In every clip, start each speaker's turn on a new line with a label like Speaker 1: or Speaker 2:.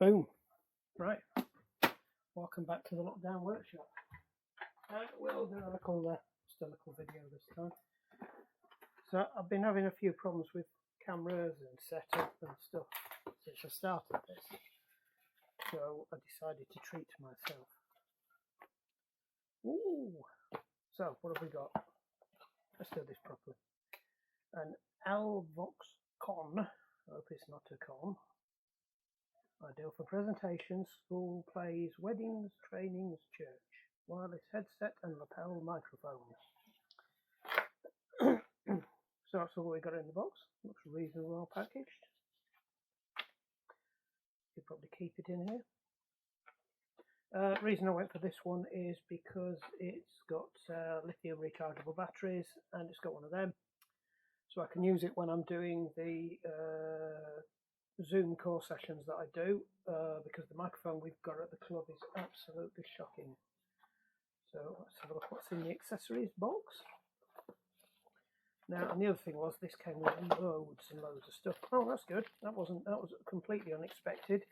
Speaker 1: Boom. Right. Welcome back to the lockdown workshop. We'll do a little video this time. So I've been having a few problems with cameras and setup and stuff since I started this. So I decided to treat myself. Ooh. So what have we got? Let's do this properly. An Alvox Con. I hope it's not a con. Ideal for presentations, school plays, weddings, trainings, church. Wireless headset and lapel microphones. So that's all we got in the box. Looks reasonably well packaged. You'll probably keep it in here. Reason I went for this one is because it's got lithium rechargeable batteries and it's got one of them. So I can use it when I'm doing the Zoom call sessions that I do, because the microphone we've got at the club is absolutely shocking. So let's have a look what's in the accessories box. Now, and the other thing was this came with loads and loads of stuff. Oh, that's good. That was completely unexpected.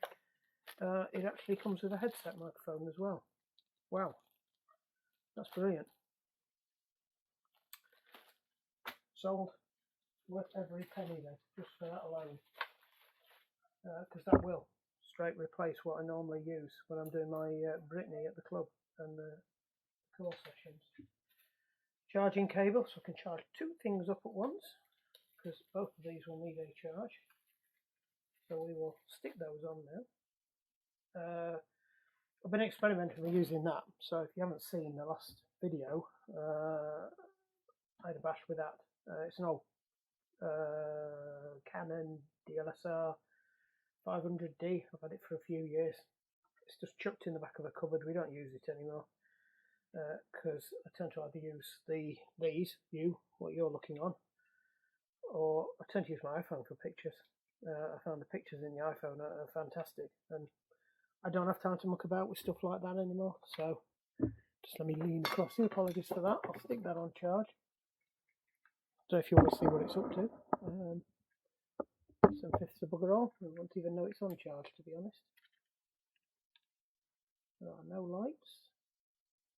Speaker 1: It actually comes with a headset microphone as well. Wow, that's brilliant. Sold. Worth every penny then, just for that alone. Because that will straight replace what I normally use when I'm doing my Brittany at the club and the call sessions. Charging cable, so I can charge two things up at once, because both of these will need a charge. So we will stick those on now. I've been experimenting with using that, so if you haven't seen the last video, I had a bash with that. It's an old Canon DLSR 500D. I've had it for a few years. It's just chucked in the back of a cupboard. We don't use it anymore because I tend to either use what you're looking on, or I tend to use my iPhone for pictures. I found the pictures in the iPhone are fantastic, and I don't have time to muck about with stuff like that anymore. So just let me lean across here. Apologies for that. I'll stick that on charge. So if you want to see what it's up to. Some fifths of bugger all. I won't even know it's on charge, to be honest. There are no lights.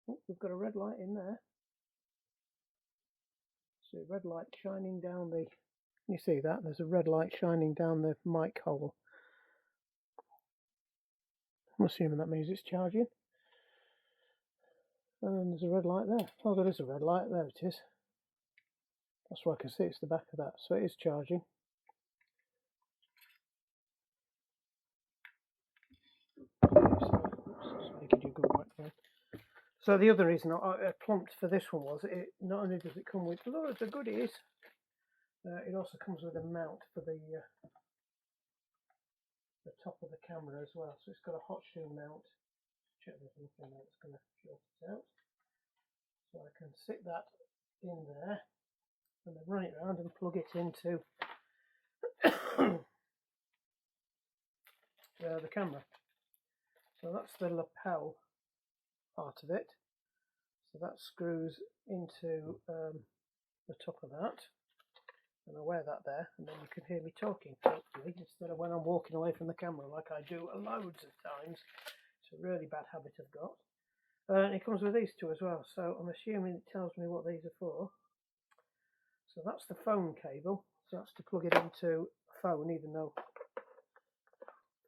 Speaker 1: Oh, we've got a red light in there. So red light shining down the... You see that? There's a red light shining down the mic hole. I'm assuming that means it's charging. And there's a red light there. Oh, there is a red light. There it is. That's what I can see. It's the back of that. So it is charging. So the other reason I plumped for this one was it not only does it come with loads of goodies, it also comes with a mount for the top of the camera as well. So it's got a hot shoe mount. Check there's nothing that's going to short it out. So I can sit that in there and then run it around and plug it into the camera. So that's the lapel part of it. So that screws into the top of that, and I wear that there, and then you can hear me talking, hopefully, instead of when I'm walking away from the camera like I do loads of times. It's a really bad habit I've got. And it comes with these two as well, so I'm assuming it tells me what these are for. So that's the phone cable, so that's to plug it into a phone, even though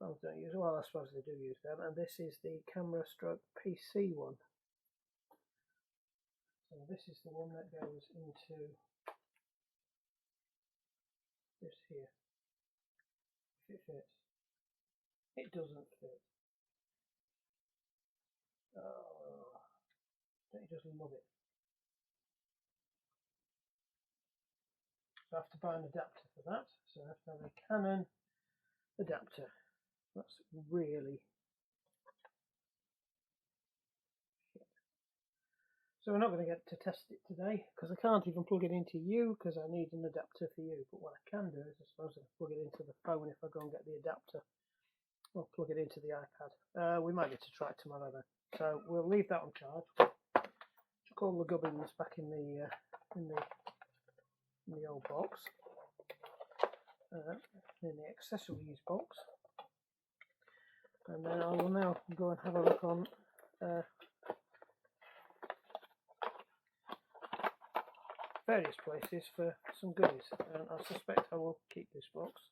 Speaker 1: phones don't use, well, I suppose they do use them. And this is the camera stroke PC one. So this is the one that goes into this here. If it fits. It doesn't fit. Oh, don't you just love it? So I have to buy an adapter for that. So I have to have a Canon adapter. That's really shit. So we're not going to get to test it today because I can't even plug it into you because I need an adapter for you. But what I can do is I suppose I can plug it into the phone if I go and get the adapter. Or plug it into the iPad. We might get to try it tomorrow then. So we'll leave that on charge. Chuck all the gubbins back in the old box, in the accessories box. And then I will now go and have a look on various places for some goodies, and I suspect I will keep this box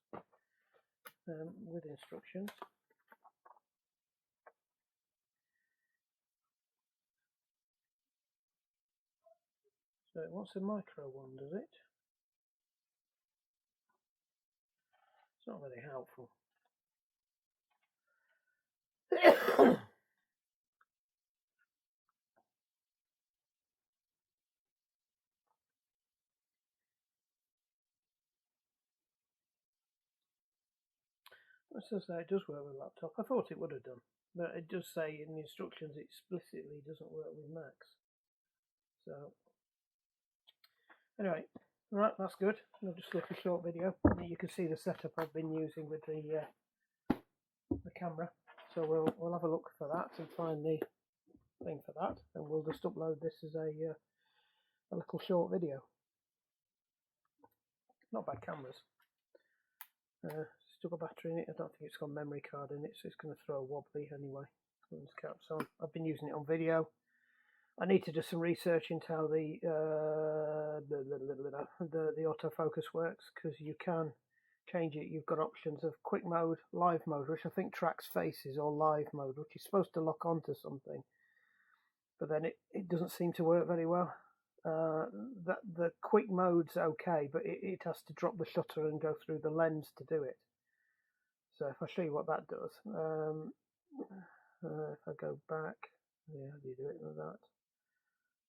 Speaker 1: with instructions. So it wants a micro one, does it? It's not very helpful. It says that it does work with laptop. I thought it would have done, but it does say in the instructions it explicitly doesn't work with Macs. So anyway, right, that's good. I'll just look a short video. You can see the setup I've been using with the camera. So we'll have a look for that and find the thing for that, and we'll just upload this as a little short video. Not bad cameras. Still got battery in it. I don't think it's got a memory card in it, so it's going to throw a wobbly anyway. Caps on. I've been using it on video. I need to do some research into how the autofocus works, because you can change it. You've got options of quick mode, live mode, which I think tracks faces, or live mode, which is supposed to lock onto something, but then it doesn't seem to work very well. The quick mode's okay, but it has to drop the shutter and go through the lens to do it. So if I show you what that does, if I go back, yeah, how do you do it with that?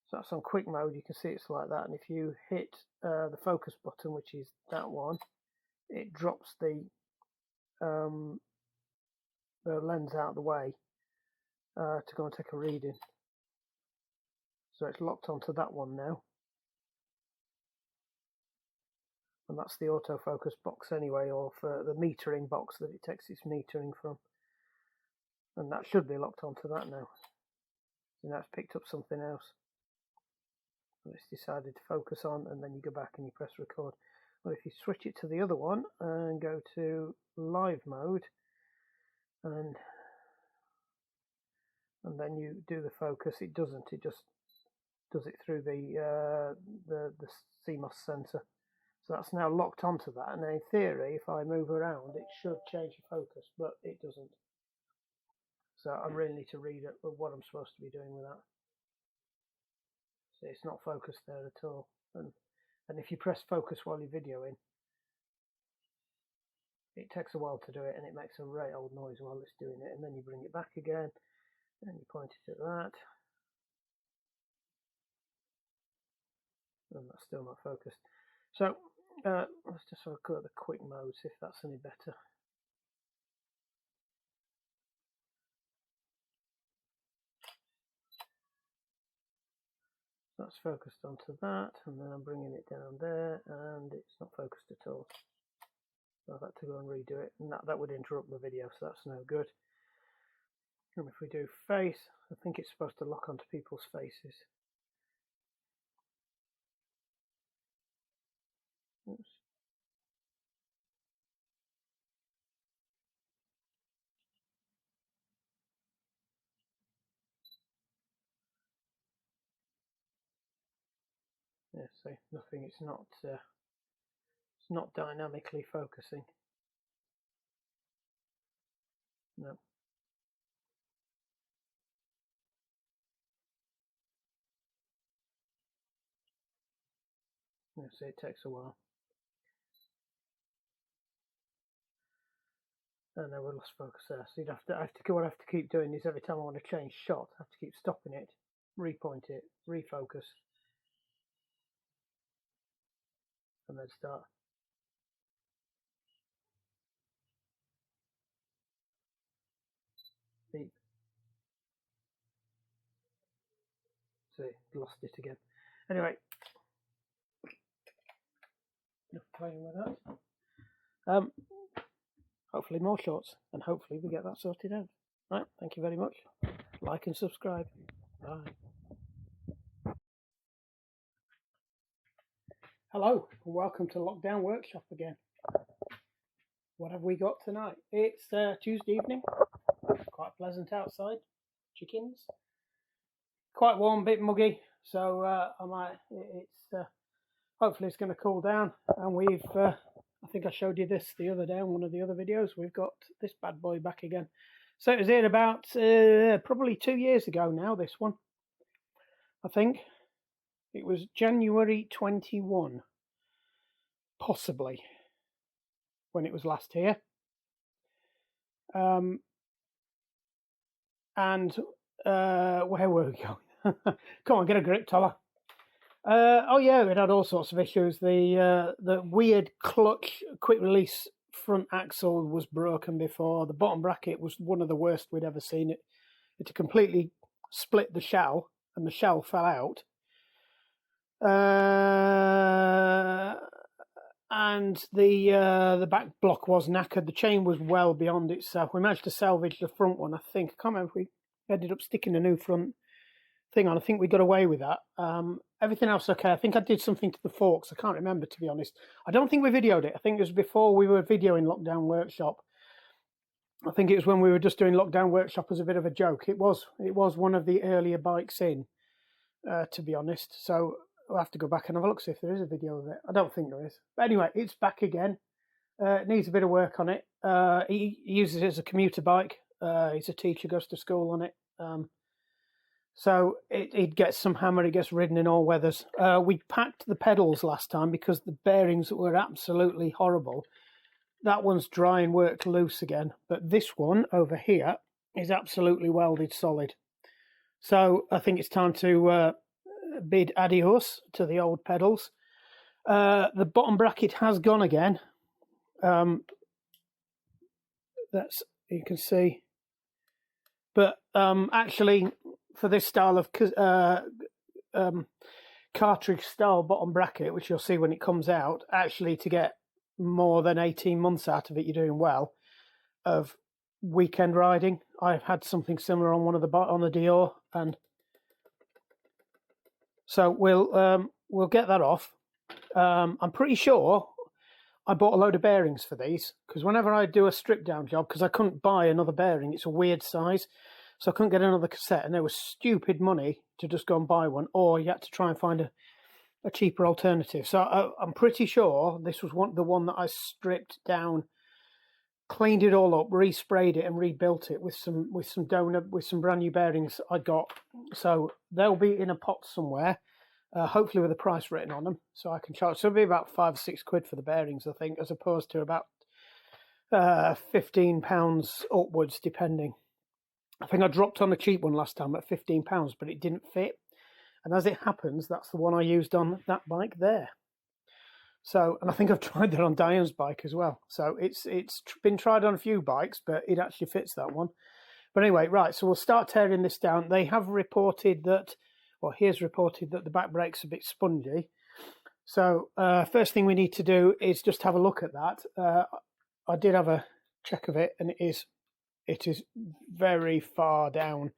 Speaker 1: So that's on quick mode. You can see it's like that, and if you hit the focus button, which is that one, it drops the lens out of the way to go and take a reading. So it's locked onto that one now, and that's the autofocus box anyway, or for the metering box that it takes its metering from, and that should be locked onto that now. So now it's picked up something else, and it's decided to focus on, and then you go back and you press record. Well, if you switch it to the other one and go to live mode, and then you do the focus, it doesn't. It just does it through the CMOS sensor. So that's now locked onto that, and in theory, if I move around, it should change the focus, but it doesn't. So I really need to read what I'm supposed to be doing with that. So it's not focused there at all. And if you press focus while you're videoing, it takes a while to do it, and it makes a right old noise while it's doing it. And then you bring it back again, and you point it at that, and that's still not focused. So let's just have a look at the quick mode, see if that's any better. That's focused onto that, and then I'm bringing it down there, and it's not focused at all. So I've had to go and redo it, and that would interrupt the video, so that's no good. And if we do face, I think it's supposed to lock onto people's faces. Oops. Yeah, see, nothing. It's not dynamically focusing. No. Yeah, see, it takes a while. And now we're lost focus there. So what I have to keep doing is every time I want to change shot, I have to keep stopping it, repoint it, refocus, and then start. Beep. See, lost it again. Anyway, enough playing with that. Hopefully more shorts, and hopefully we get that sorted out. Right, thank you very much. Like and subscribe. Bye. Hello, and welcome to Lockdown Workshop again. What have we got tonight? It's Tuesday evening. quite pleasant outside. Chickens. Quite warm, bit muggy. So hopefully it's going to cool down. And we've, I think I showed you this the other day on one of the other videos. We've got this bad boy back again. So it was in about probably 2 years ago now, this one. I think it was January 21, possibly, when it was last here. And where were we going? Come on, get a grip, Toller. Oh yeah, it had all sorts of issues. The weird clutch, quick release front axle was broken before. The bottom bracket was one of the worst we'd ever seen. It had completely split the shell, and the shell fell out. And the back block was knackered. The chain was well beyond itself. We managed to salvage the front one, I think. I can't remember if we ended up sticking a new front thing on. I think we got away with that. Everything else okay. I think I did something to the forks. I can't remember, to be honest. I don't think we videoed it. I think it was before we were videoing Lockdown Workshop. I think it was when we were just doing Lockdown Workshop as a bit of a joke. It was one of the earlier bikes in, to be honest. So we'll have to go back and have a look, see if there is a video of it. I don't think there is. But anyway, it's back again. It needs a bit of work on it. He uses it as a commuter bike. He's a teacher, goes to school on it. So it gets some hammer, it gets ridden in all weathers. We packed the pedals last time because the bearings were absolutely horrible. That one's dry and worked loose again. But this one over here is absolutely welded solid. So I think it's time to bid adios to the old pedals. The bottom bracket has gone again. That's, you can see. But actually, for this style of cartridge style bottom bracket, which you'll see when it comes out, actually to get more than 18 months out of it, you're doing well, of weekend riding. I've had something similar on one of on the Dior, and so we'll get that off. I'm pretty sure I bought a load of bearings for these, because whenever I do a strip down job, because I couldn't buy another bearing, it's a weird size, so I couldn't get another cassette, and there was stupid money to just go and buy one, or you had to try and find a cheaper alternative. So I'm pretty sure this was the one that I stripped down, cleaned it all up, resprayed it, and rebuilt it with some brand new bearings I got. So they'll be in a pot somewhere. Hopefully with a price written on them, so I can charge. So it'll be about £5 or £6 for the bearings, I think, as opposed to about £15 upwards, depending. I think I dropped on a cheap one last time at £15, but it didn't fit. And as it happens, that's the one I used on that bike there. So, and I think I've tried that on Diane's bike as well. So it's been tried on a few bikes, but it actually fits that one. But anyway, right, so we'll start tearing this down. They have reported that, well, here's reported that the back brake's a bit spongy. So first thing we need to do is just have a look at that. I did have a check of it, and it is very far down.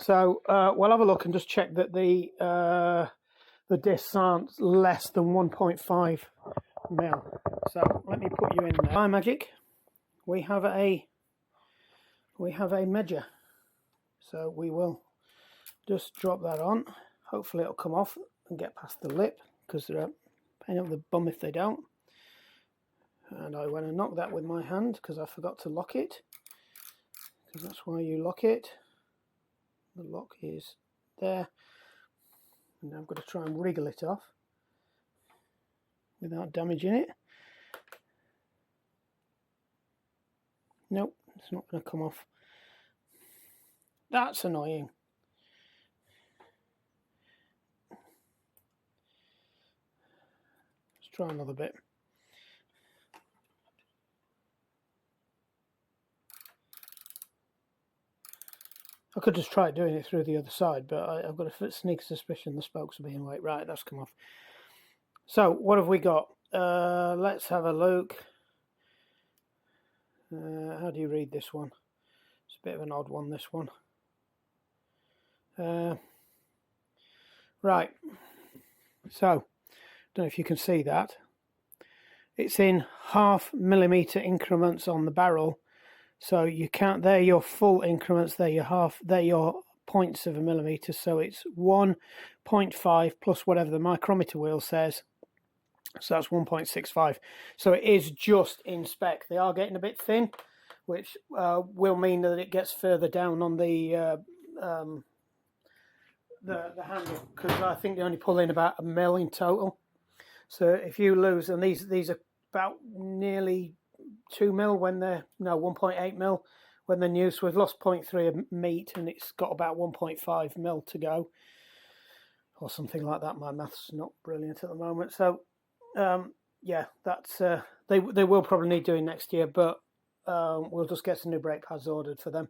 Speaker 1: So we'll have a look and just check that the discs aren't less than 1.5 mil. So let me put you in there. By magic, we have a measure. So we will just drop that on. Hopefully it'll come off and get past the lip, because they're a pain up the bum if they don't. And I went and knocked that with my hand because I forgot to lock it, because that's why you lock it. The lock is there, and now I've got to try and wriggle it off without damaging it. Nope, it's not going to come off. That's annoying. Let's try another bit. I could just try doing it through the other side, but I've got a sneaky suspicion the spokes are being late. Right, that's come off. So what have we got? Let's have a look. How do you read this one? It's a bit of an odd one, this one. Right, so don't know if you can see that. It's in 0.5 millimetre increments on the barrel, So you count, they're your full increments, they're your half, they're your points of a millimetre. So it's 1.5 plus whatever the micrometer wheel says. So that's 1.65. So it is just in spec. They are getting a bit thin, which will mean that it gets further down on the handle, because I think they only pull in about 1 mil in total. So if you lose, and these are about nearly 2 mil when they're, no, 1.8 mil when they're new. So we've lost 0.3 of meat, and it's got about 1.5 mil to go, or something like that. My maths not brilliant at the moment. So yeah, that's they will probably need doing next year, but we'll just get some new brake pads ordered for them.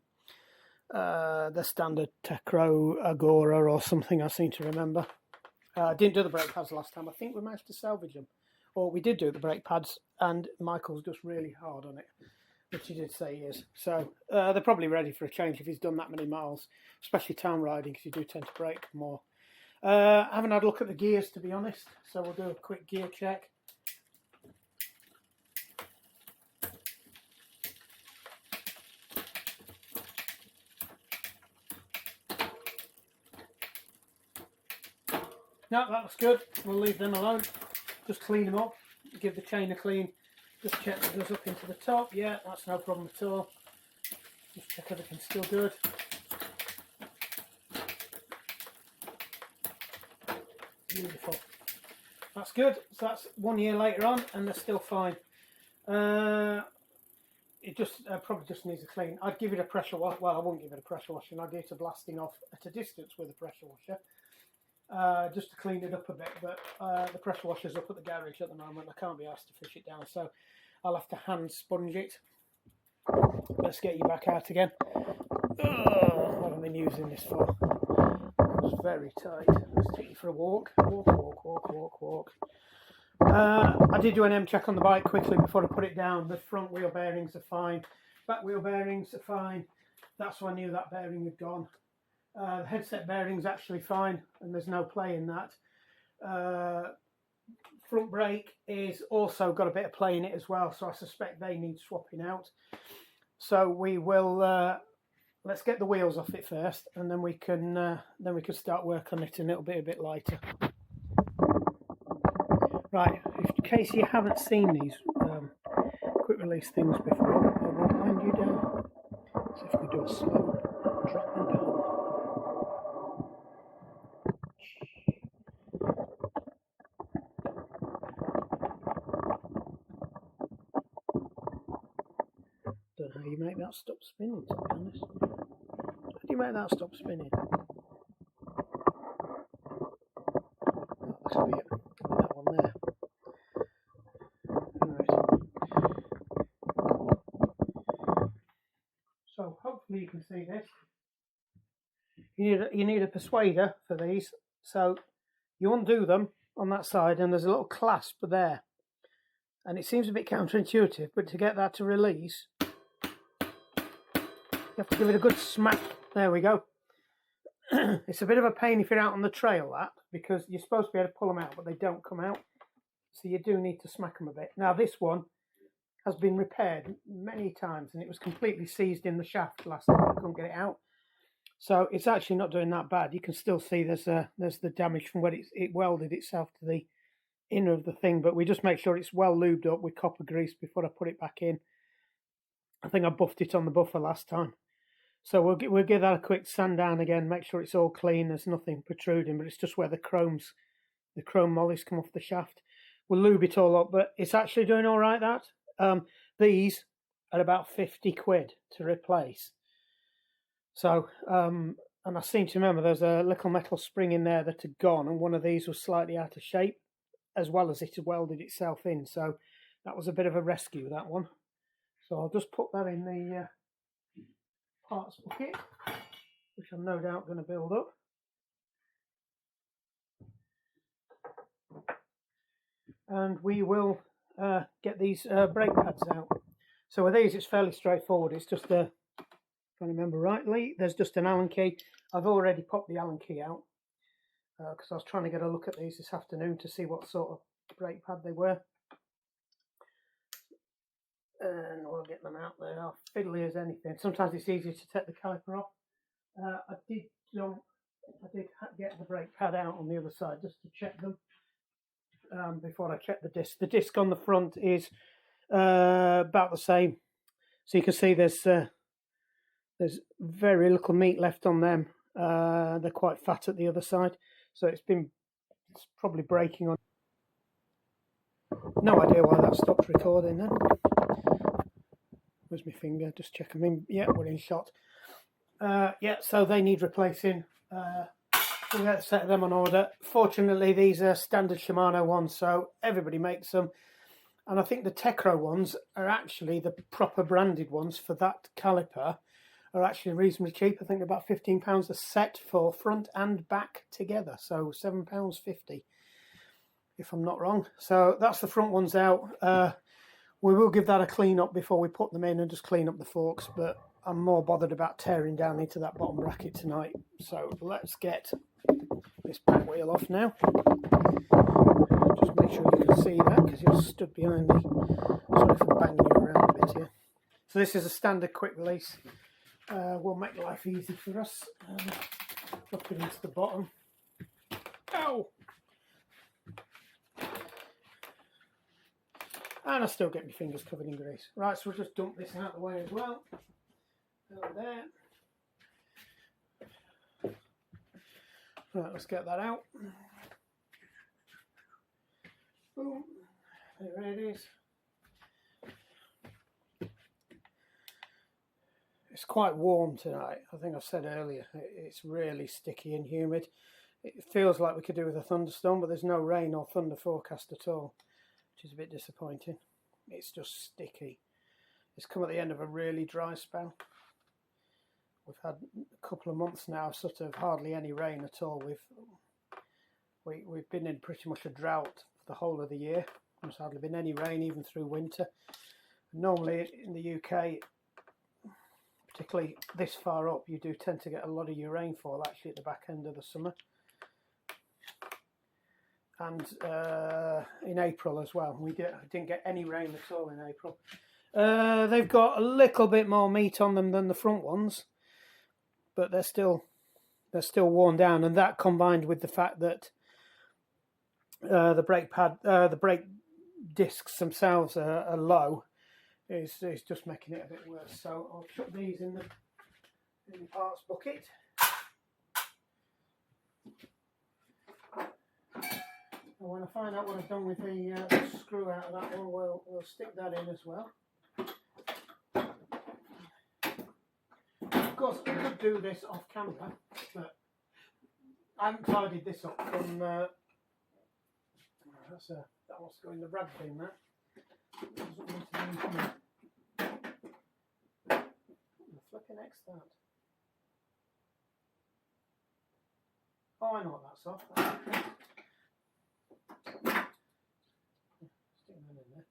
Speaker 1: The standard Tecro Agora or something, I seem to remember. I didn't do the brake pads last time. I think we managed to salvage them. Or we did do the brake pads, and Michael's just really hard on it, which he did say he is. So they're probably ready for a change if he's done that many miles, especially town riding, because you do tend to brake more. I haven't had a look at the gears, to be honest, so we'll do a quick gear check. No, that looks good. We'll leave them alone. Just clean them up, give the chain a clean. Just check that it goes up into the top. Yeah, that's no problem at all. Just check everything's still good. Beautiful. That's good. So that's 1 year later on, and they're still fine. It just probably just needs a clean. I'd give it a pressure wash. Well, I won't give it a pressure washing. I'd give it a blasting off at a distance with a pressure washer. Just to clean it up a bit, but the pressure washer's up at the garage at the moment. I can't be asked to fish it down, so I'll have to hand sponge it. Let's get you back out again. What have I been using this for? It's very tight. Let's take you for a walk. Walk. I did do an M check on the bike quickly before I put it down. The front wheel bearings are fine. Back wheel bearings are fine. That's when I knew that bearing had gone. The headset bearing's actually fine, and there's no play in that. Front brake is also got a bit of play in it as well, so I suspect they need swapping out. So we will let's get the wheels off it first, and then we can start work on it, and it'll be a bit lighter. Right, in case you haven't seen these quick release things before, I will wind you down. So if we do a slow drop and down. Don't know how you make that stop spinning, to be honest. How do you make that stop spinning? Oh, that'll be it. That one there. Right. So hopefully you can see this. You need a persuader for these. So you undo them on that side, and there's a little clasp there. And it seems a bit counterintuitive, but to get that to release, you have to give it a good smack. There we go. It's a bit of a pain if you're out on the trail, that, because you're supposed to be able to pull them out, but they don't come out. So you do need to smack them a bit. Now this one has been repaired many times, and it was completely seized in the shaft last time. I couldn't get it out. So it's actually not doing that bad. You can still see there's the damage from when it welded itself to the inner of the thing, but we just make sure it's well lubed up with copper grease before I put it back in. I think I buffed it on the buffer last time. So we'll give that a quick sand down again, make sure it's all clean, there's nothing protruding, but it's just where the chrome mollies come off the shaft. We'll lube it all up, but it's actually doing all right, that. These are about 50 quid to replace. So, and I seem to remember there's a little metal spring in there that had gone, and one of these was slightly out of shape, as well as it had welded itself in. So that was a bit of a rescue, that one. So I'll just put that in the parts bucket, which I'm no doubt going to build up. And we will get these brake pads out. So with these, it's fairly straightforward. It's just if I remember rightly, there's just an Allen key. I've already popped the Allen key out because I was trying to get a look at these this afternoon to see what sort of brake pad they were. and we'll get them out there. Are fiddly as anything. Sometimes it's easier to take the caliper off. I did get the brake pad out on the other side just to check them before I check the disc. The disc on the front is about the same, so you can see there's very little meat left on them. They're quite fat at the other side, so it's probably breaking on. No idea why that stopped recording then. Where's my finger? Just check them in. Yeah, we're in shot. Yeah, so they need replacing. We'll get a set of them on order. Fortunately, these are standard Shimano ones, so everybody makes them. And I think the Tecro ones are actually the proper branded ones for that caliper. Are actually reasonably cheap. I think they're about £15 a set for front and back together. So £7.50, if I'm not wrong. So that's the front ones out. We will give that a clean up before we put them in and just clean up the forks. But I'm more bothered about tearing down into that bottom bracket tonight. So let's get this back wheel off now. Just make sure you can see that because you're stood behind me. Sorry for banging you around a bit here. So this is a standard quick release. Will make life easy for us. Drop it into the bottom. Ow! And I still get my fingers covered in grease. Right, so we'll just dump this out of the way as well. Over there. Right, let's get that out. Boom. There it is. It's quite warm tonight. I think I said earlier, it's really sticky and humid. It feels like we could do with a thunderstorm, but there's no rain or thunder forecast at all, which is a bit disappointing. It's just sticky. It's come at the end of a really dry spell. We've had a couple of months now, sort of hardly any rain at all. We've been in pretty much a drought for the whole of the year. There's hardly been any rain even through winter. Normally in the UK, particularly this far up, you do tend to get a lot of your rainfall actually at the back end of the summer. And in April as well. We didn't get any rain at all in April. They've got a little bit more meat on them than the front ones, but they're still worn down, and that combined with the fact that the brake discs themselves are low is just making it a bit worse. So I'll chuck these in the parts bucket. And when I find out what I've done with the screw out of that one, we'll stick that in as well. Of course, I could do this off camera, but I haven't tidied this up from that wants to go in the rag bin. That doesn't need to be in here. The flipping X that. Oh, I know what that's off. Stick that in there.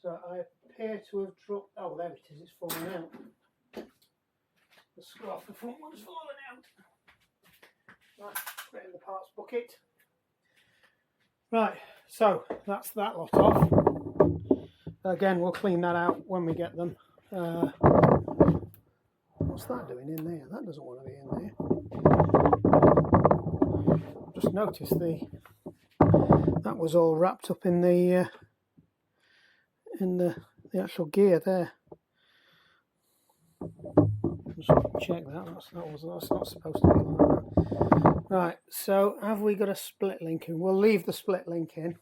Speaker 1: So I appear to have dropped. Oh, there it is. It's falling out. The screw off the front one's fallen out. Right, put it in the parts bucket. Right, so that's that lot off. Again, we'll clean that out when we get them. What's that doing in there? That doesn't want to be in there. Just noticed that was all wrapped up in the actual gear there. Just check that. That's not supposed to be like that. Right, so have we got a split link in? We'll leave the split link in.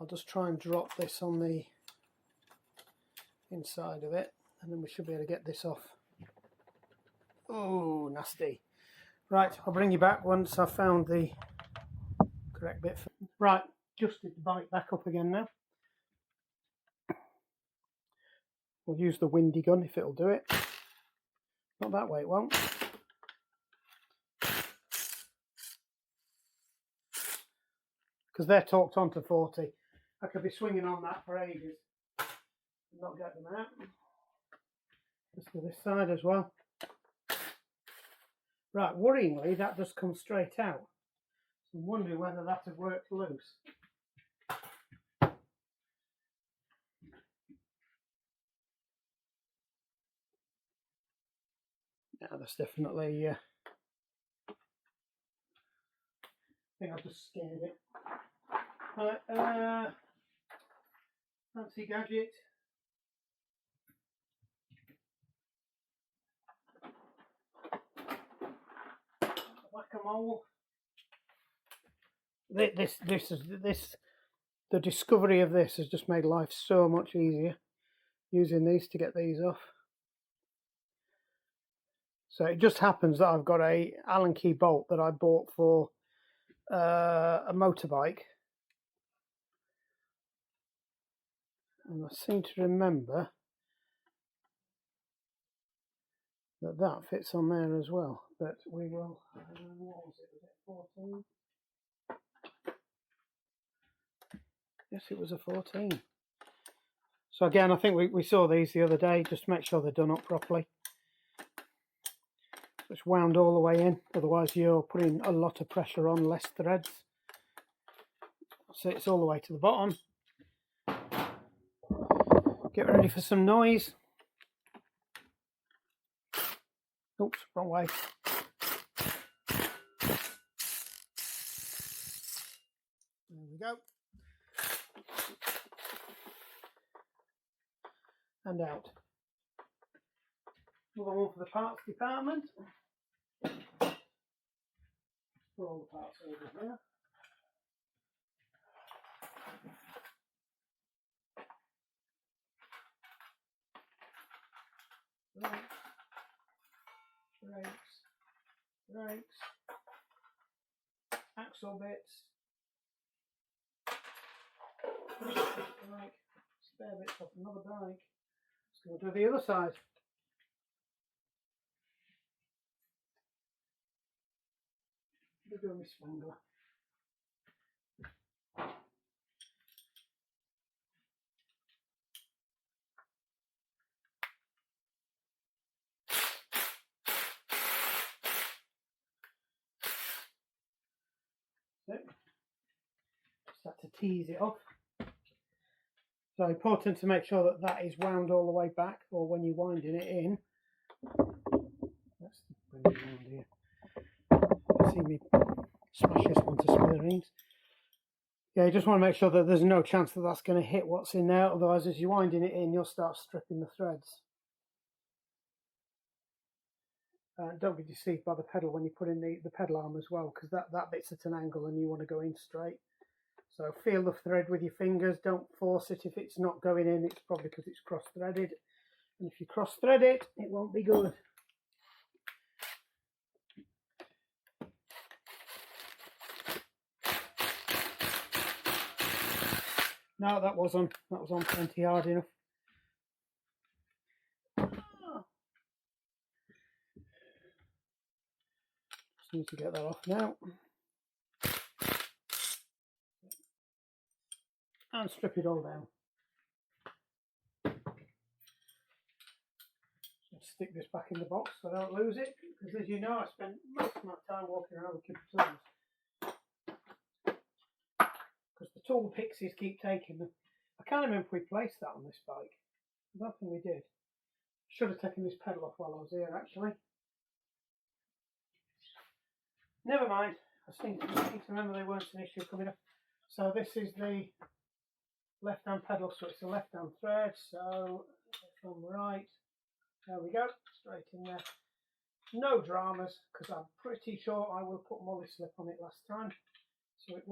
Speaker 1: I'll just try and drop this on the inside of it, and then we should be able to get this off. Oh, nasty. Right, I'll bring you back once I've found the correct bit. Right, adjusted the bike back up again now. We'll use the windy gun if it'll do it. Not that way, it won't. Because they're torqued onto 40. I could be swinging on that for ages and not get them out. Just to this side as well. Right, worryingly, that just comes straight out. So I'm wondering whether that had worked loose. that's definitely, I think I've just skinned it. Right, fancy gadget. Whack-a-mole. The discovery of this has just made life so much easier, using these to get these off. So it just happens that I've got a Allen key bolt that I bought for a motorbike, and I seem to remember that that fits on there as well. But we will. What was it? Was it 14? Yes, it was a 14. So again, I think we saw these the other day, just to make sure they're done up properly. It's wound all the way in, otherwise you're putting a lot of pressure on less threads. So it's all the way to the bottom. Get ready for some noise. Oops, wrong way. There we go. And out. Another one for the parts department. Put all the parts over here. Brakes, axle bits, bike, spare bits off another bike. Let's go to the other side. We're doing my spangler. Just have to tease it off. So important to make sure that that is wound all the way back, or when you're winding it in. Let's bring it around here. See me smash this one to smithereens. Yeah, you just want to make sure that there's no chance that that's going to hit what's in there, otherwise as you're winding it in you'll start stripping the threads. Don't be deceived by the pedal when you put in the pedal arm as well, because that bit's at an angle and you want to go in straight. So feel the thread with your fingers, don't force it. If it's not going in, it's probably because it's cross-threaded. And if you cross-thread it, it won't be good. No, that was on plenty hard enough. Just need to get that off now. And strip it all down. Stick this back in the box so I don't lose it, because as you know I spent most of my time walking around with tools, because the tool pixies keep taking them. I can't remember if we placed that on this bike. I don't think we did. Should have taken this pedal off while I was here actually. Never mind, I seem to remember they weren't an issue coming up. So this is the left hand pedal, so it's the left hand thread, so from right. There we go, straight in there. No dramas, because I'm pretty sure I will put molly slip on it last time, so it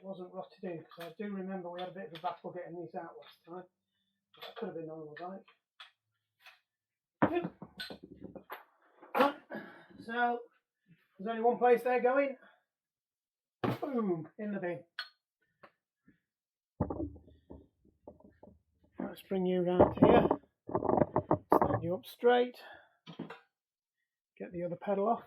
Speaker 1: wasn't rotted in. Because I do remember we had a bit of a battle getting these out last time. That could have been on the bike. Right. So there's only one place they're going. Boom, in the bin. Let's bring you around here. Stand you up straight. Get the other pedal off.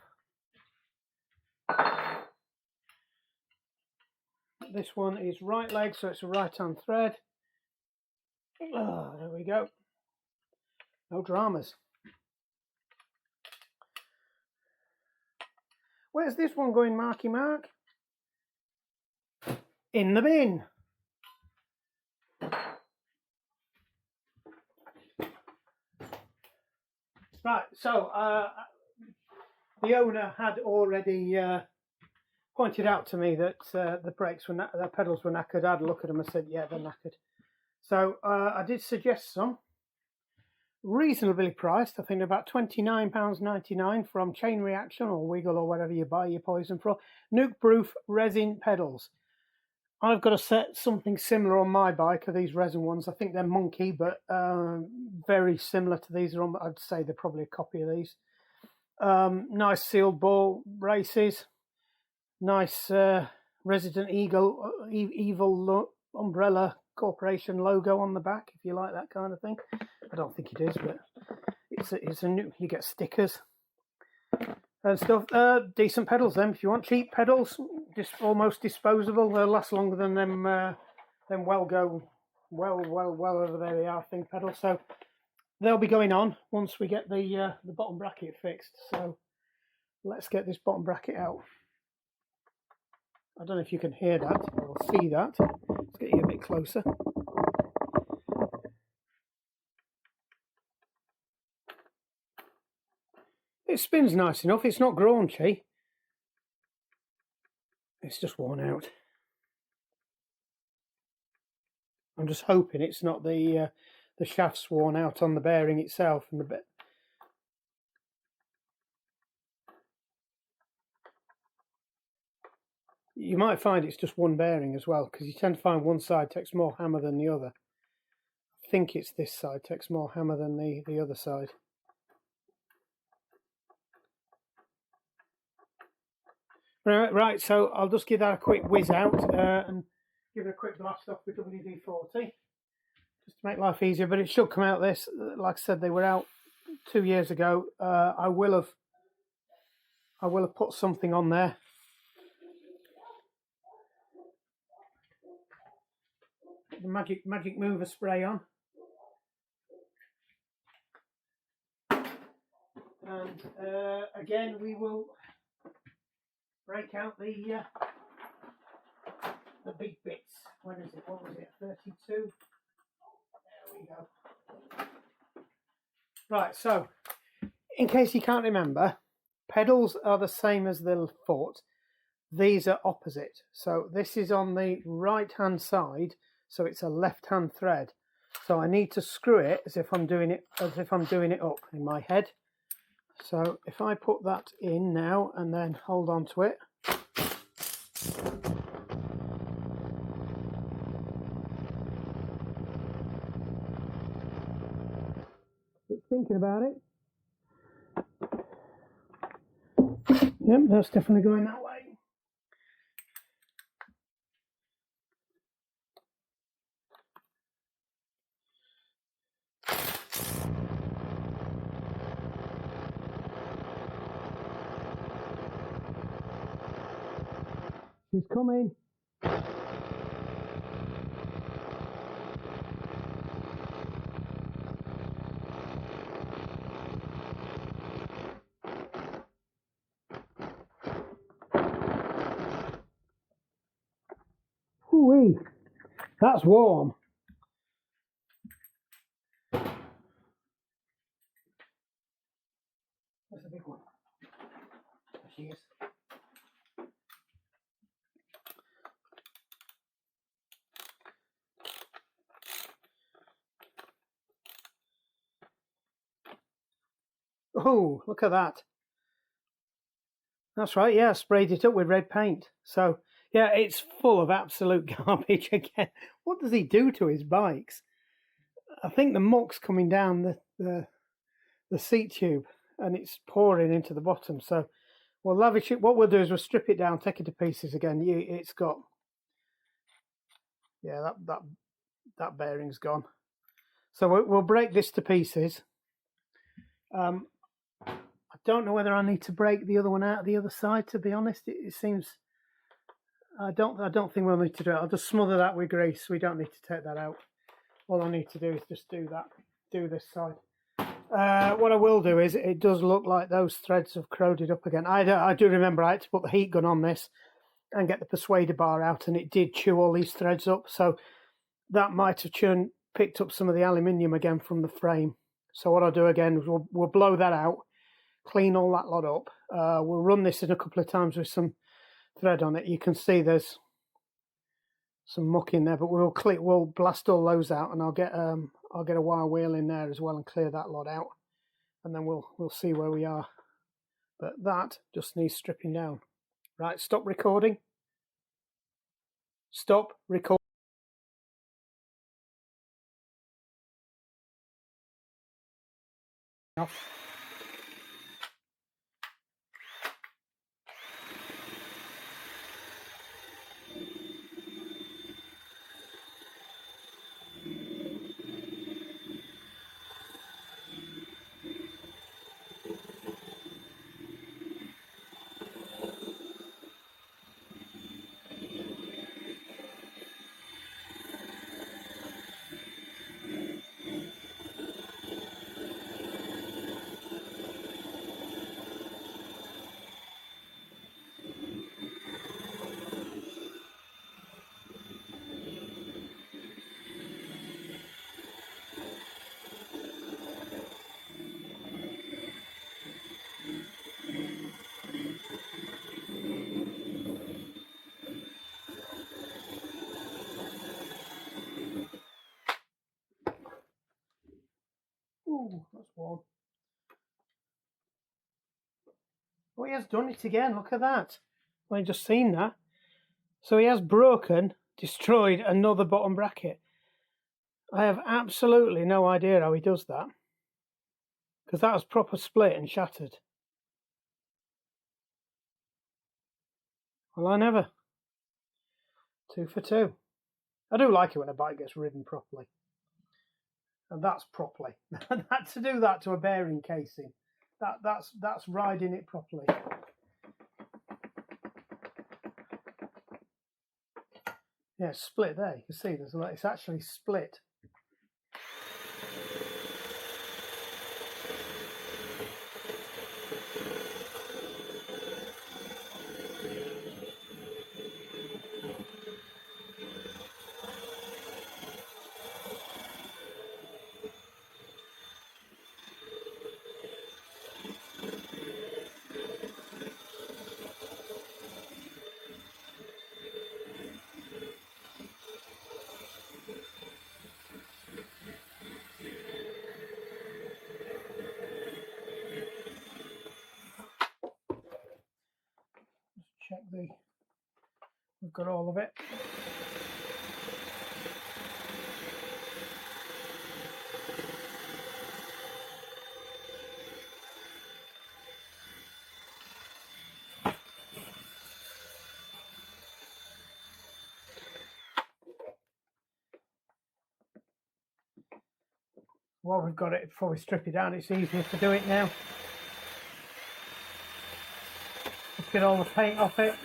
Speaker 1: This one is right leg, so it's a right hand thread. Oh, there we go. No dramas. Where's this one going, Marky Mark? In the bin. Right, so the owner had already pointed out to me that the brakes were the pedals were knackered. I had a look at them and said, yeah, they're knackered. So I did suggest some, reasonably priced. I think about £29.99 from Chain Reaction or Wiggle or whatever you buy your poison from. Nuke-proof resin pedals. I've got a set something similar on my bike of these resin ones. I think they're Monkey, but very similar to these. I'd say they're probably a copy of these. Nice sealed ball braces. Nice Resident Evil Umbrella Corporation logo on the back, if you like that kind of thing. I don't think it is, but it's a new. You get stickers and stuff. Decent pedals, then. If you want cheap pedals, just almost disposable. They'll last longer than them. Well over there they are thing pedals. So they'll be going on once we get the bottom bracket fixed. So let's get this bottom bracket out. I don't know if you can hear that or see that. Let's get you a bit closer. It spins nice enough. It's not graunchy. It's just worn out. I'm just hoping it's not the shaft's worn out on the bearing itself and the bit. You might find it's just one bearing as well, because you tend to find one side takes more hammer than the other. I think it's this side takes more hammer than the other side. Right, so I'll just give that a quick whiz out and give it a quick blast off with WD-40, just to make life easier, but it should come out this. Like I said, they were out 2 years ago. I will have put something on there. The magic mover spray on, and again we will break out the big bits. When is it? What was it? 32. There we go. Right. So, in case you can't remember, pedals are the same as the foot. These are opposite. So this is on the right hand side. So it's a left-hand thread. So I need to screw it as if I'm doing it up in my head. So if I put that in now and then hold on to it. It's thinking about it. Yep, that's definitely going that way. She's coming. Ooh-wee, that's warm. That's a big one. There she is. Oh, look at that. That's right, yeah, I sprayed it up with red paint. So, yeah, it's full of absolute garbage again. What does he do to his bikes? I think the muck's coming down the seat tube and it's pouring into the bottom. So we'll lavish it. What we'll do is we'll strip it down, take it to pieces again. It's got, yeah, that bearing's gone. So we'll break this to pieces. I don't know whether I need to break the other one out of the other side, to be honest. It seems I don't think we'll need to do it. I'll just smother that with grease. We don't need to take that out. All I need to do is just do this side. What I will do is, it does look like those threads have corroded up again. I do remember I had to put the heat gun on this and get the persuader bar out, and it did chew all these threads up. So that might have picked up some of the aluminium again from the frame. So what I'll do again is we'll blow that out, clean all that lot up, We'll run this in a couple of times with some thread on it. You can see there's some muck in there, but we'll blast all those out, and I'll get a wire wheel in there as well and clear that lot out, and then we'll see where we are. But that just needs stripping down. Right, stop recording. Stop recording. Off. Ooh, that's warm. Oh, he has done it again. Look at that. Well, you just seen that. So he has destroyed another bottom bracket. I have absolutely no idea how he does that, because that was proper split and shattered. Well, I never. 2 for 2. I do like it when a bike gets ridden properly. And that's properly. To do that to a bearing casing, that's riding it properly. Yeah, it's split there. You can see it's actually split. Check we've got all of it. Well, we've got it before we strip it down. It's easier to do it now. Let's get all the paint off it.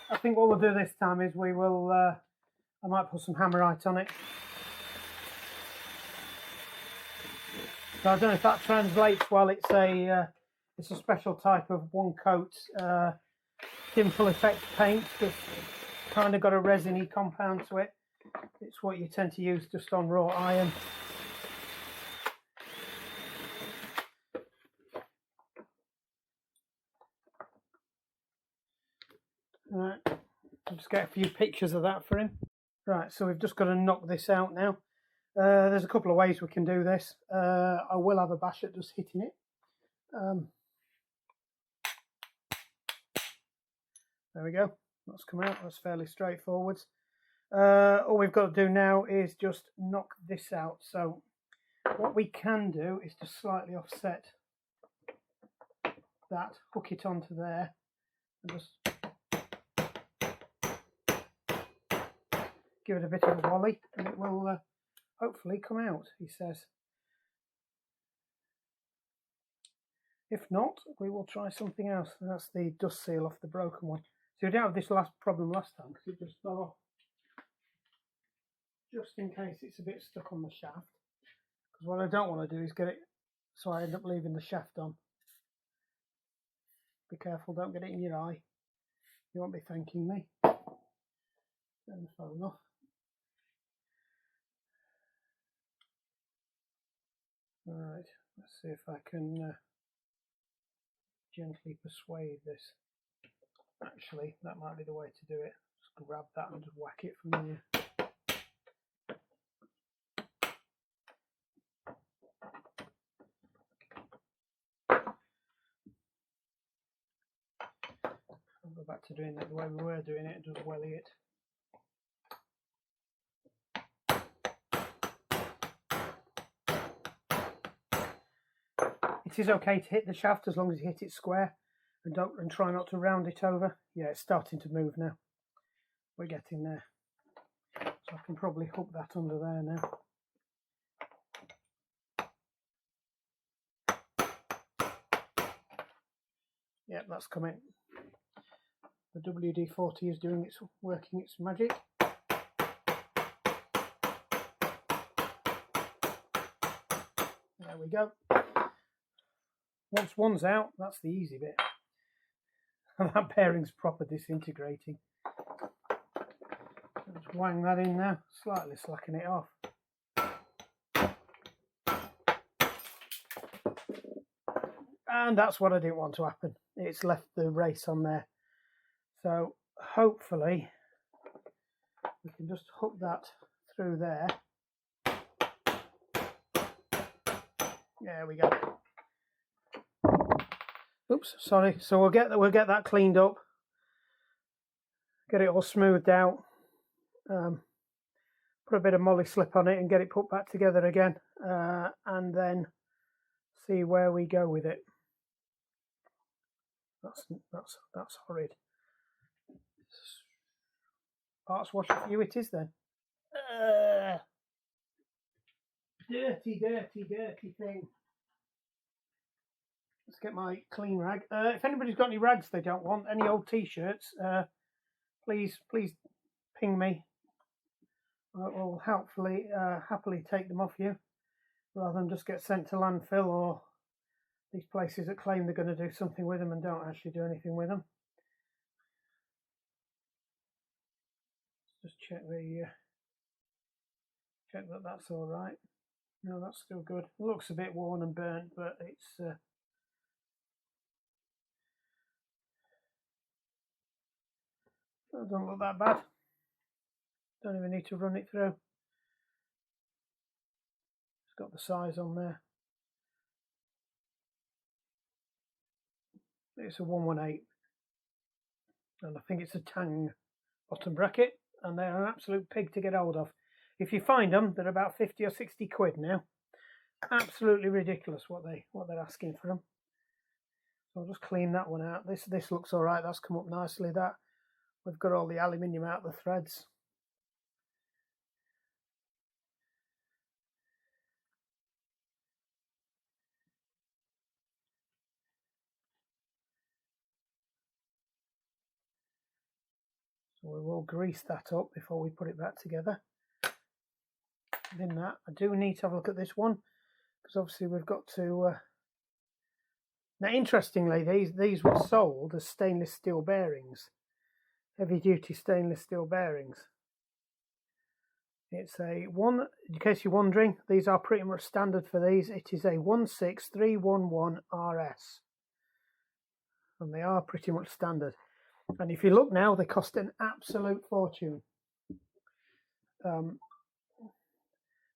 Speaker 1: I think what we'll do this time is I might put some hammerite on it. So I don't know if that translates well. It's a special type of one coat dimple effect paint that's kind of got a resiny compound to it. It's what you tend to use just on raw iron. Right, I'll just get a few pictures of that for him. Right, so we've just got to knock this out now. There's a couple of ways we can do this. I will have a bash at just hitting it. There we go. That's come out. That's fairly straightforward. All we've got to do now is just knock this out. So what we can do is to slightly offset that, hook it onto there, and just give it a bit of a volley, and it will hopefully come out, he says. If not, we will try something else. And that's the dust seal off the broken one. So we didn't have this problem last time because it just fell off. Just in case it's a bit stuck on the shaft. Because what I don't want to do is get it so I end up leaving the shaft on. Be careful, don't get it in your eye. You won't be thanking me. Turn the phone off. Alright, let's see if I can gently persuade this. Actually, that might be the way to do it. Just grab that and just whack it from here. I'll go back to doing it the way we were doing it and just welly it. It is okay to hit the shaft as long as you hit it square and try not to round it over. Yeah, it's starting to move now. We're getting there. So I can probably hook that under there now. Yeah, that's coming. The WD-40 is working its magic. There we go. Once one's out, that's the easy bit. That bearing's proper disintegrating. Just wang that in now, slightly slacking it off. And that's what I didn't want to happen. It's left the race on there. So hopefully we can just hook that through there. There we go. Oops, sorry. So we'll get that cleaned up, get it all smoothed out, put a bit of molly slip on it and get it put back together again, and then see where we go with it. That's horrid. Parts washer for you it is then. Dirty thing. Let's get my clean rag. If anybody's got any rags they don't want, any old t-shirts, please ping me. I will happily take them off you, rather than just get sent to landfill or these places that claim they're going to do something with them and don't actually do anything with them. Just check that that's all right. No, that's still good. It looks a bit worn and burnt, but it's it doesn't look that bad. Don't even need to run it through. It's got the size on there. It's a 118, and I think it's a Tang bottom bracket, and they're an absolute pig to get hold of. If you find them, they're about 50 or 60 quid now. Absolutely ridiculous what they're asking for them. So I'll just clean that one out. This looks all right. That's come up nicely. That we've got all the aluminium out of the threads. So we will grease that up before we put it back together. Then that, I do need to have a look at this one, because obviously we've got to... Now, interestingly, these were sold as stainless steel bearings, heavy-duty stainless steel bearings. It's a one, in case you're wondering, these are pretty much standard for these. It is a 16311 RS, and they are pretty much standard. And if you look now, they cost an absolute fortune.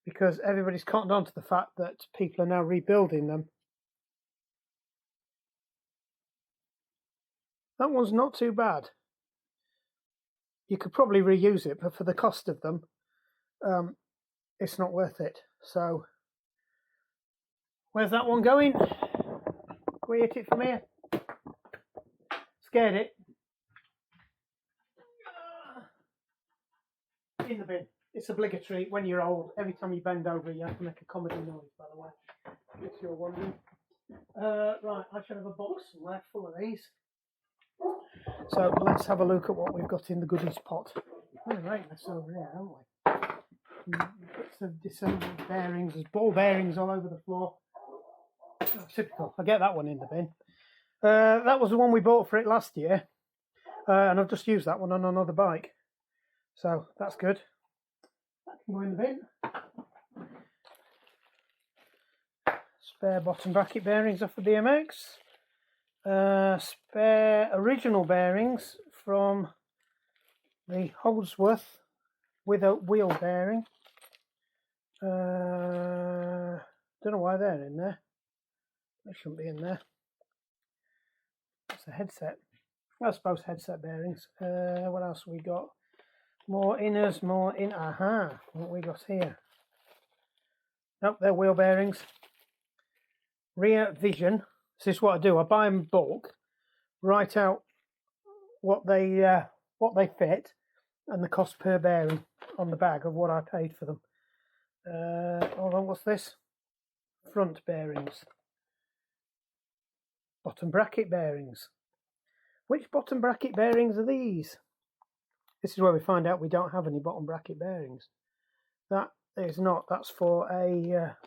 Speaker 1: Because everybody's cottoned on to the fact that people are now rebuilding them. That one's not too bad. You could probably reuse it, but for the cost of them, it's not worth it. So, where's that one going? Can we hit it from here? Scared it. In the bin. It's obligatory when you're old. Every time you bend over, you have to make a comedy noise, by the way, if you're wondering. Right, I should have a box somewhere full of these. So let's have a look at what we've got in the goodies pot. Oh, right, that's over here, haven't we? Bits of disassembled bearings. There's ball bearings all over the floor. Oh, typical. I get that one in the bin. That was the one we bought for it last year, and I've just used that one on another bike. So that's good. That can go in the bin. Spare bottom bracket bearings off the BMX. spare original bearings from the Holdsworth with a wheel bearing. Don't know why they're in there. They shouldn't be in there. That's a headset. I suppose headset bearings. What else we got? More inners, more in. Aha! What we got here? Nope, they're wheel bearings. Rear vision. This is what I do. I buy them in bulk, write out what they fit, and the cost per bearing on the bag of what I paid for them. Hold on, what's this? Front bearings. Bottom bracket bearings. Which bottom bracket bearings are these? This is where we find out we don't have any bottom bracket bearings. That is not. That's for a.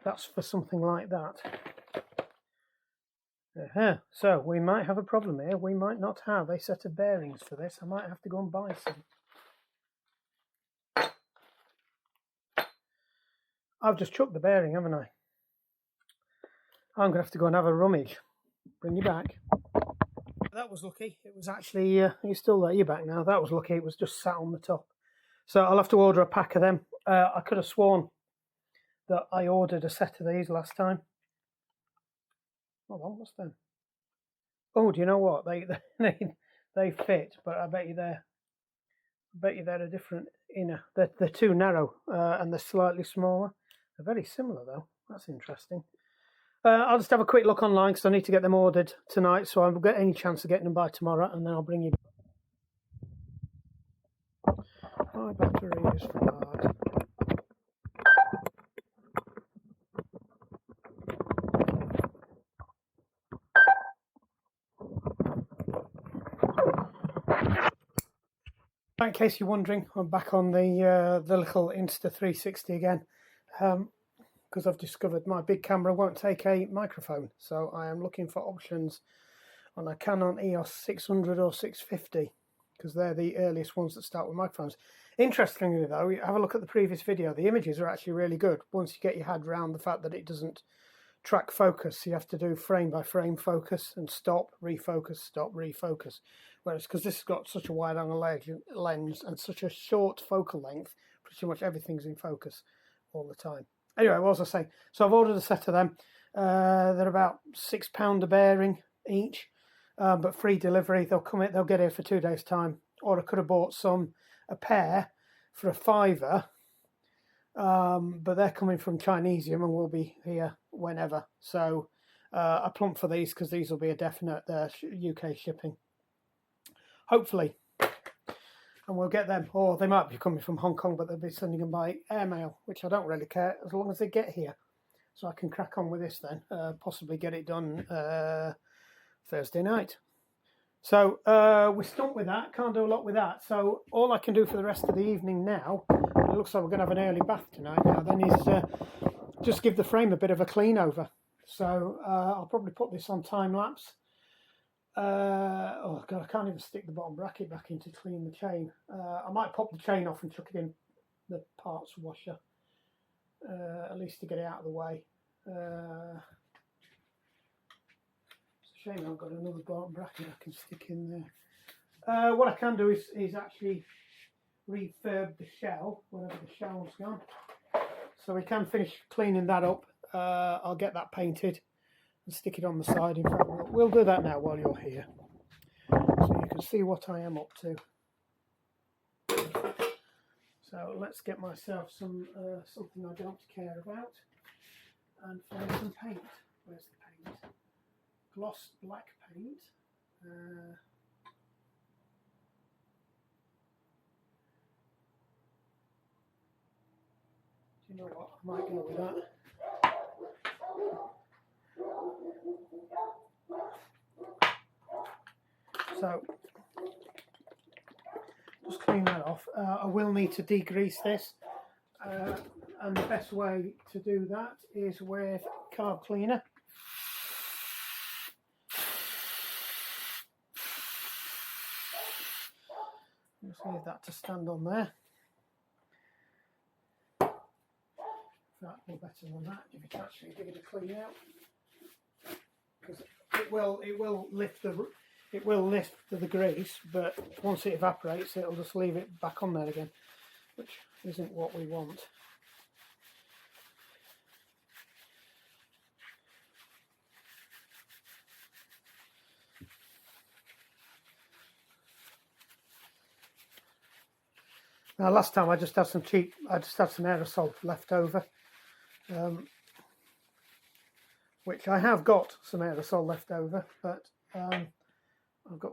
Speaker 1: That's for something like that. So we might have a problem here. We might not have a set of bearings for this. I might have to go and buy some. I've just chucked the bearing, haven't I? I'm going to have to go and have a rummage. Bring you back. That was lucky. It was actually, you're still there, you're back now. That was lucky. It was just sat on the top. So I'll have to order a pack of them. I could have sworn that I ordered a set of these last time. Hold on, what's them? Oh, do you know what? They fit, but I bet you they're a different inner. They're too narrow and they're slightly smaller. They're very similar though. That's interesting. I'll just have a quick look online because I need to get them ordered tonight, so I'll get any chance of getting them by tomorrow, and then I'll bring you. My battery is hard. In case you're wondering, I'm back on the little Insta360 again. Because I've discovered my big camera won't take a microphone, so I am looking for options on a Canon EOS 600 or 650 because they're the earliest ones that start with microphones. Interestingly though, you have a look at the previous video, the images are actually really good once you get your head around the fact that it doesn't track focus. You have to do frame by frame focus and stop, refocus, whereas because this has got such a wide angle lens and such a short focal length, pretty much everything's in focus all the time. Anyway, what was I saying? So I've ordered a set of them. They're about £6 a bearing each, but free delivery. They'll get here for 2 days' time. Or I could have bought a pair for a £5, but they're coming from Chinesium and will be here whenever. So I plumped for these because these will be a definite UK shipping. Hopefully. And we'll get them, or they might be coming from Hong Kong, but they'll be sending them by airmail, which I don't really care as long as they get here. So I can crack on with this then, possibly get it done Thursday night. So we're stumped with that, can't do a lot with that. So all I can do for the rest of the evening now, it looks like we're going to have an early bath tonight now, then is just give the frame a bit of a clean over. So I'll probably put this on time lapse. Oh god, I can't even stick the bottom bracket back in to clean the chain. I might pop the chain off and chuck it in the parts washer, at least to get it out of the way. It's a shame I've got another bottom bracket I can stick in there. What I can do is actually refurb the shell, wherever the shell's gone. So we can finish cleaning that up. I'll get that painted and stick it on the side. In fact, we'll do that now while you're here, so you can see what I am up to. So let's get myself some something I don't care about and find some paint. Where's the paint? Gloss black paint. Do you know what? I might go with that. So just clean that off. I will need to degrease this, and the best way to do that is with carb cleaner. Just leave that to stand on there. That will be better than that if you actually give it a clean out, because will lift the grease, but once it evaporates, it'll just leave it back on there again, which isn't what we want. Now, last time I just had some aerosol left over, which I have got some aerosol left over, but I've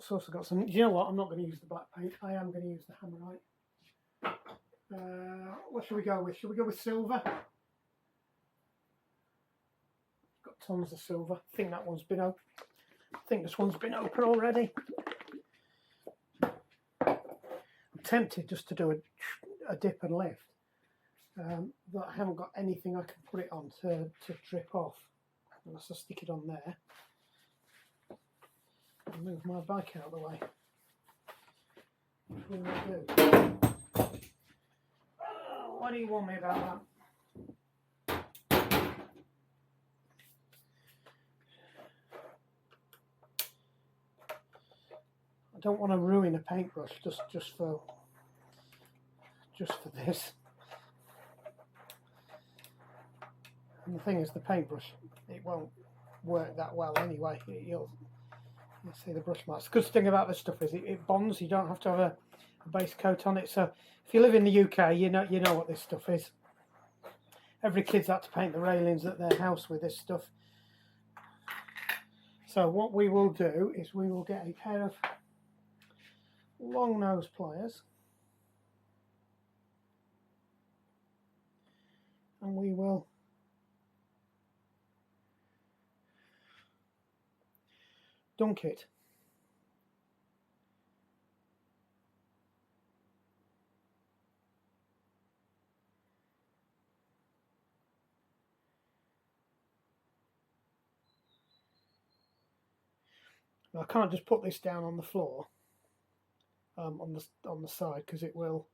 Speaker 1: also got some. Do you know what? I'm not going to use the black paint. I am going to use the Hammerite. What should we go with? Should we go with silver? Got tons of silver. I think that one's been open. I think this one's been open already. I'm tempted just to do a dip and lift, but I haven't got anything I can put it on to drip off. Unless I stick it on there. I'll move my bike out of the way. What will I do? What do you want me about that? I don't want to ruin a paintbrush just for this. And the thing is, the paintbrush, it won't work that well anyway. You'll see the brush marks. The good thing about this stuff is it bonds. You don't have to have a base coat on it. So if you live in the UK, you know what this stuff is. Every kid's had to paint the railings at their house with this stuff. So what we will do is we will get a pair of long nose pliers, and we will dunk it. Now, I can't just put this down on the floor, on the side, because it will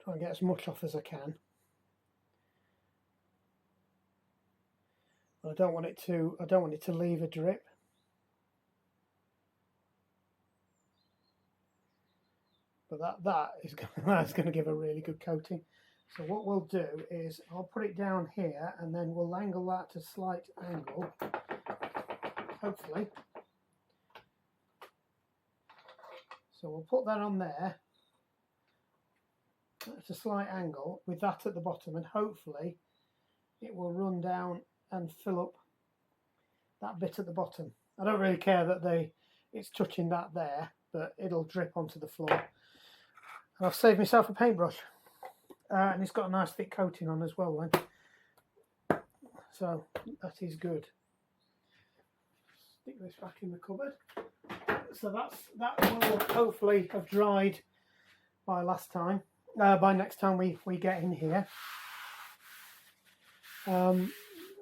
Speaker 1: try and get as much off as I can. I don't want it to leave a drip. But that is going to give a really good coating. So what we'll do is I'll put it down here, and then we'll angle that to a slight angle, hopefully. So we'll put that on there at a slight angle with that at the bottom, and hopefully it will run down and fill up that bit at the bottom. I don't really care that it's touching that there, but it'll drip onto the floor. And I've saved myself a paintbrush, and it's got a nice thick coating on as well then, so that is good. Stick this back in the cupboard. So that will hopefully have dried by next time we get in here.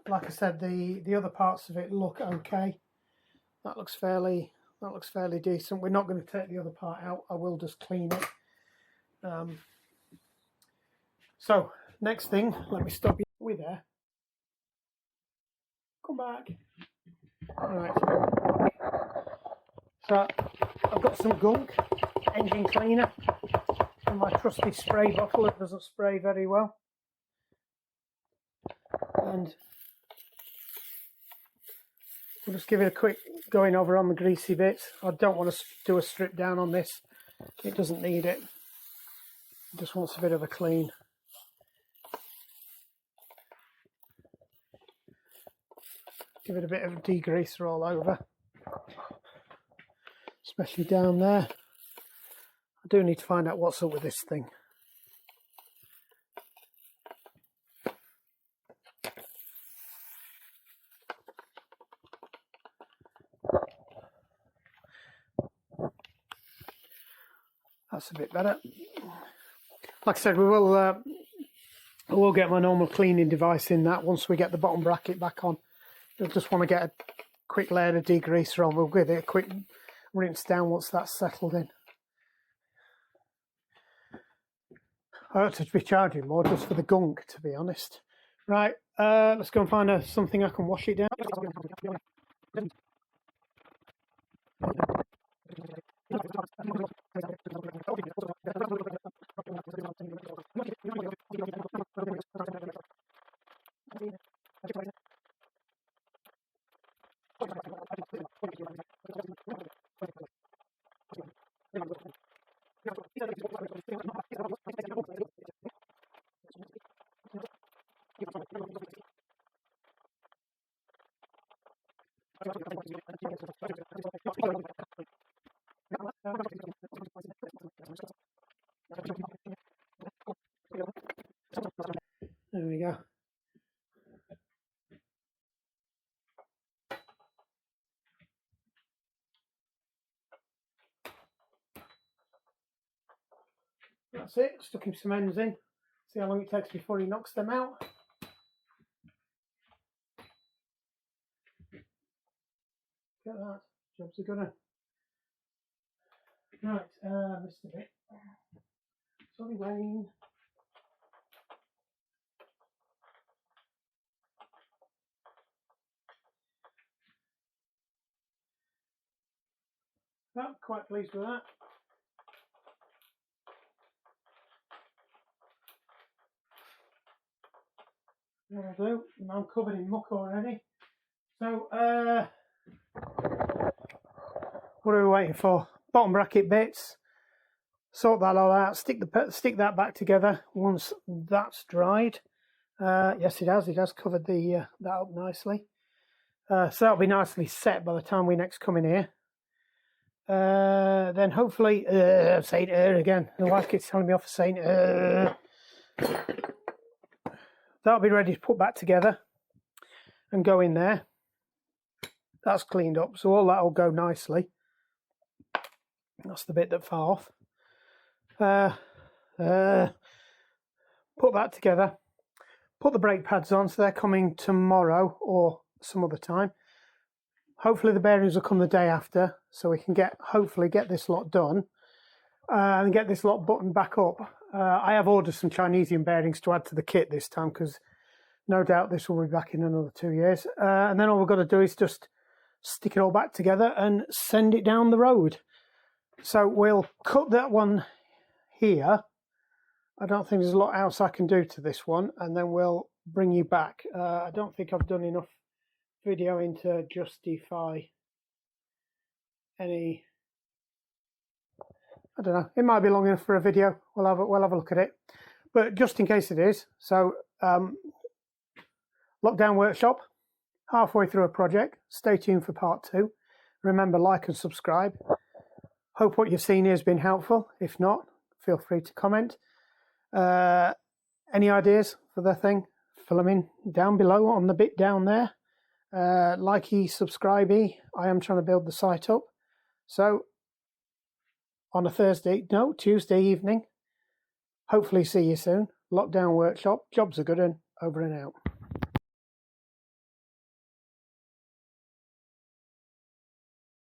Speaker 1: Like I said, the other parts of it look okay. That looks fairly decent. We're not going to take the other part out. I will just clean it. So next thing, let me stop you. Are we there? Come back. All right. So I've got some gunk engine cleaner in my trusty spray bottle. It doesn't spray very well, and we'll just give it a quick going over on the greasy bits. I don't want to do a strip down on this. It doesn't need it. It just wants a bit of a clean. Give it a bit of a degreaser all over, especially down there. I do need to find out what's up with this thing. That's a bit better. Like I said, I will get my normal cleaning device in that once we get the bottom bracket back on. I just want to get a quick layer of degreaser on. We'll give it a quick rinse down once that's settled in. I ought to be charging more just for the gunk, to be honest. Right, let's go and find something I can wash it down. There we go. That's it, stuck him some ends in. See how long it takes before he knocks them out. Look at that, job's a good one. Right, missed a bit. Sorry, Wayne. Well, quite pleased with that. That'll do. I'm covered in muck already. So, what are we waiting for? Bottom bracket bits. Sort that all out. Stick that back together once that's dried. Yes, it has. It has covered the that up nicely. So that'll be nicely set by the time we next come in here. Then hopefully, I'm saying again. The wife keeps telling me off for saying that'll be ready to put back together and go in there. That's cleaned up, so all that will go nicely. That's the bit that fell off. Put that together. Put the brake pads on, so they're coming tomorrow or some other time. Hopefully the bearings will come the day after, so we can hopefully get this lot done and get this lot buttoned back up. I have ordered some Chinesian bearings to add to the kit this time, because no doubt this will be back in another 2 years. And then all we've got to do is just stick it all back together and send it down the road. So we'll cut that one here. I don't think there's a lot else I can do to this one, and then we'll bring you back. I don't think I've done enough videoing to justify any. I don't know, it might be long enough for a video. We'll have a look at it, but just in case it is. So lockdown workshop, halfway through a project. Stay tuned for part 2. Remember, like and subscribe. Hope what you've seen here has been helpful. If not, feel free to comment. Any ideas for the thing, fill them in down below on the bit down there. Likey, subscribey. I am trying to build the site up. So on a Tuesday evening. Hopefully see you soon. Lockdown workshop. Jobs are good and over and out.